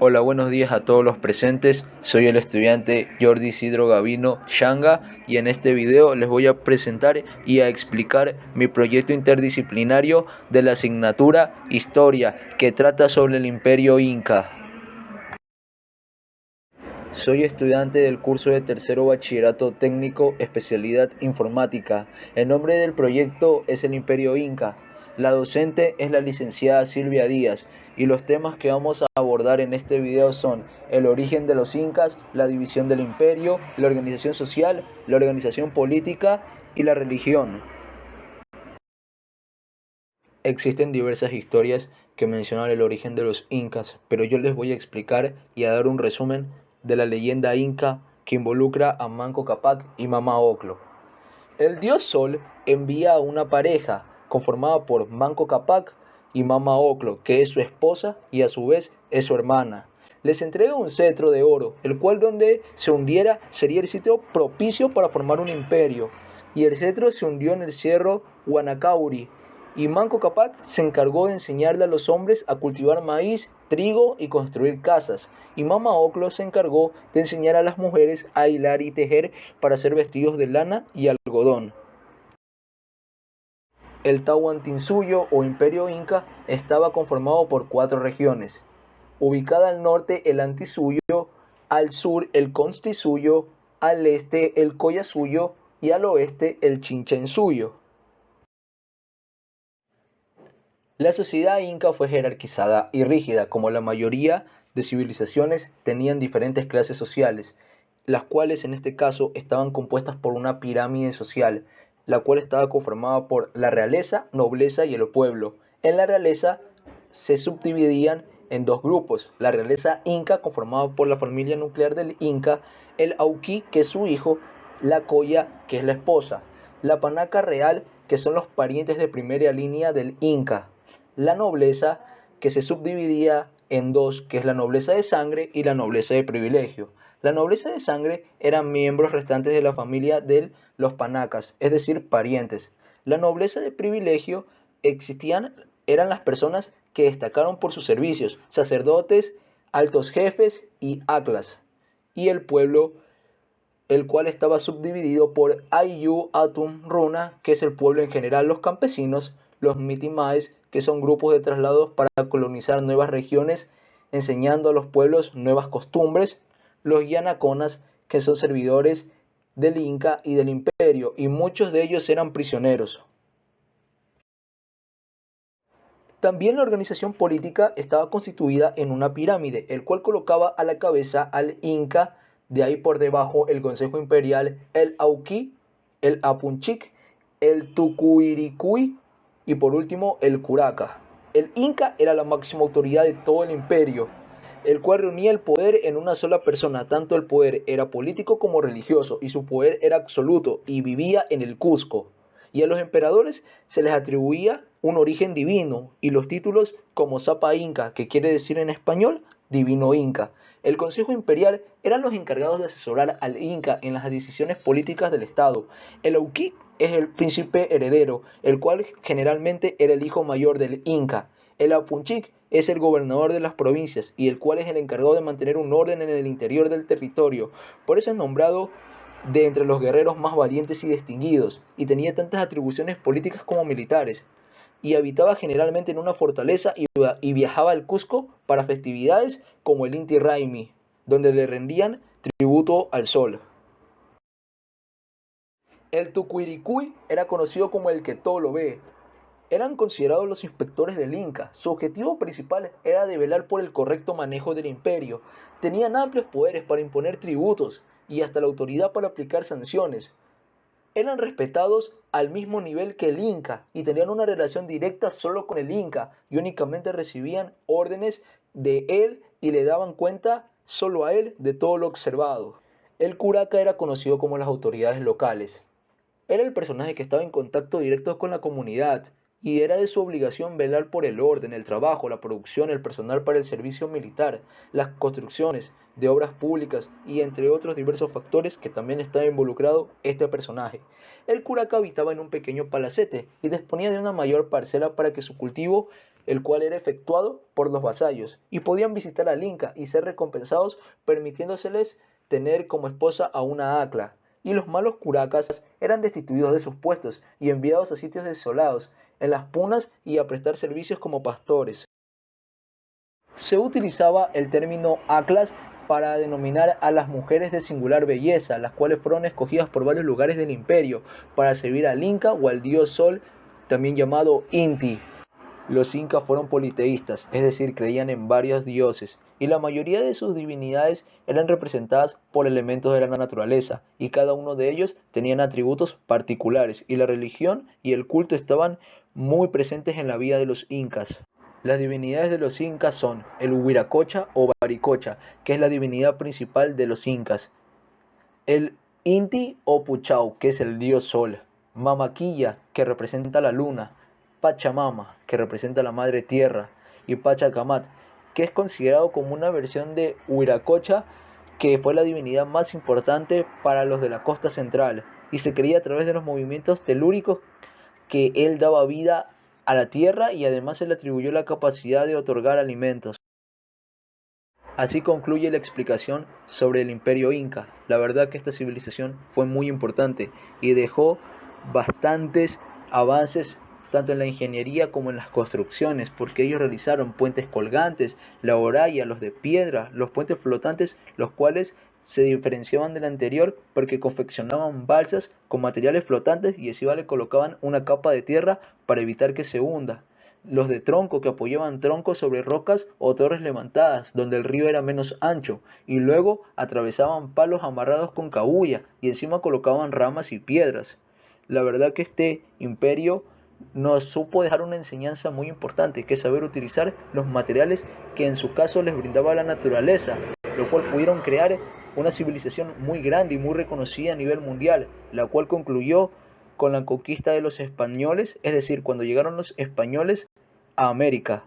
Hola, buenos días a todos los presentes. Soy el estudiante Jordi Isidro Gavino Shanga y en este video les voy a presentar y a explicar mi proyecto interdisciplinario de la asignatura Historia, que trata sobre el Imperio Inca. Soy estudiante del curso de tercero bachillerato técnico, especialidad informática. El nombre del proyecto es el Imperio Inca. La docente es la licenciada Silvia Díaz y los temas que vamos a abordar en este video son el origen de los incas, la división del imperio, la organización social, la organización política y la religión. Existen diversas historias que mencionan el origen de los incas, pero yo les voy a explicar y a dar un resumen de la leyenda inca que involucra a Manco Cápac y Mama Ocllo. El dios Sol envía a una pareja conformada por Manco Cápac y Mama Ocllo, que es su esposa y a su vez es su hermana. Les entrega un cetro de oro, el cual donde se hundiera sería el sitio propicio para formar un imperio. Y el cetro se hundió en el cerro Huanacauri, y Manco Cápac se encargó de enseñarle a los hombres a cultivar maíz, trigo y construir casas. Y Mama Ocllo se encargó de enseñar a las mujeres a hilar y tejer para hacer vestidos de lana y algodón. El Tahuantinsuyo o Imperio Inca estaba conformado por 4 regiones. Ubicada al norte el Antisuyo, al sur el Constitusuyo, al este el Collasuyo y al oeste el Chinchensuyo. La sociedad inca fue jerarquizada y rígida, como la mayoría de civilizaciones tenían diferentes clases sociales, las cuales en este caso estaban compuestas por una pirámide social, la cual estaba conformada por la realeza, nobleza y el pueblo. En la realeza se subdividían en 2 grupos: la realeza inca, conformada por la familia nuclear del inca, el auqui, que es su hijo, la colla, que es la esposa, la panaca real, que son los parientes de primera línea del inca, la nobleza, que se subdividía en 2, que es la nobleza de sangre y la nobleza de privilegio. La nobleza de sangre eran miembros restantes de la familia de los panacas, es decir, parientes. La nobleza de privilegio eran las personas que destacaron por sus servicios, sacerdotes, altos jefes y aclas. Y el pueblo, el cual estaba subdividido por Ayllu, Atum, Runa, que es el pueblo en general, los campesinos, los Mitimaes, que son grupos de traslados para colonizar nuevas regiones, enseñando a los pueblos nuevas costumbres, los Yanaconas, que son servidores del Inca y del Imperio, y muchos de ellos eran prisioneros. También la organización política estaba constituida en una pirámide, el cual colocaba a la cabeza al Inca, de ahí por debajo el Consejo Imperial, el Auqui, el Apunchic, el Tucuiricuy y por último el Curaca. El Inca era la máxima autoridad de todo el imperio, el cual reunía el poder en una sola persona. Tanto el poder era político como religioso, y su poder era absoluto, y vivía en el Cusco. Y a los emperadores se les atribuía un origen divino, y los títulos como Sapa Inca, que quiere decir en español Divino Inca. El Consejo Imperial eran los encargados de asesorar al Inca en las decisiones políticas del Estado. El Auqui es el príncipe heredero, el cual generalmente era el hijo mayor del Inca. El Apunchic es el gobernador de las provincias y el cual es el encargado de mantener un orden en el interior del territorio. Por eso es nombrado de entre los guerreros más valientes y distinguidos, y tenía tantas atribuciones políticas como militares, y habitaba generalmente en una fortaleza y viajaba al Cusco para festividades como el Inti Raymi, donde le rendían tributo al sol. El Tucuiricuy era conocido como el que todo lo ve. Eran considerados los inspectores del Inca. Su objetivo principal era de velar por el correcto manejo del imperio. Tenían amplios poderes para imponer tributos y hasta la autoridad para aplicar sanciones. Eran respetados al mismo nivel que el Inca y tenían una relación directa solo con el Inca, y únicamente recibían órdenes de él y le daban cuenta solo a él de todo lo observado. El curaca era conocido como las autoridades locales. Era el personaje que estaba en contacto directo con la comunidad, y era de su obligación velar por el orden, el trabajo, la producción, el personal para el servicio militar, las construcciones de obras públicas y entre otros diversos factores que también estaba involucrado este personaje. El curaca habitaba en un pequeño palacete y disponía de una mayor parcela para que su cultivo el cual era efectuado por los vasallos, y podían visitar al Inca y ser recompensados permitiéndoseles tener como esposa a una Acla. Y los malos curacas eran destituidos de sus puestos y enviados a sitios desolados, en las punas y a prestar servicios como pastores. Se utilizaba el término Aclas para denominar a las mujeres de singular belleza, las cuales fueron escogidas por varios lugares del imperio para servir al Inca o al dios Sol, también llamado Inti. Los incas fueron politeístas, es decir, creían en varios dioses, y la mayoría de sus divinidades eran representadas por elementos de la naturaleza, y cada uno de ellos tenían atributos particulares, y la religión y el culto estaban muy presentes en la vida de los incas. Las divinidades de los incas son el Huiracocha o Baricocha, que es la divinidad principal de los incas, el Inti o Puchau, que es el dios sol, Mamaquilla, que representa la luna, Pachamama, que representa la madre tierra, y Pachacamat, que es considerado como una versión de Huiracocha, que fue la divinidad más importante para los de la costa central, y se creía a través de los movimientos telúricos que él daba vida a la tierra y además se le atribuyó la capacidad de otorgar alimentos. Así concluye la explicación sobre el Imperio Inca. La verdad que esta civilización fue muy importante y dejó bastantes avances tanto en la ingeniería como en las construcciones, porque ellos realizaron puentes colgantes, la oralla, los de piedra, los puentes flotantes, los cuales se diferenciaban del anterior porque confeccionaban balsas con materiales flotantes y encima le colocaban una capa de tierra para evitar que se hunda, los de tronco que apoyaban troncos sobre rocas o torres levantadas donde el río era menos ancho, y luego atravesaban palos amarrados con cabuya y encima colocaban ramas y piedras. La verdad que este imperio nos supo dejar una enseñanza muy importante, que es saber utilizar los materiales que en su caso les brindaba la naturaleza, lo cual pudieron crear una civilización muy grande y muy reconocida a nivel mundial, la cual concluyó con la conquista de los españoles, es decir, cuando llegaron los españoles a América.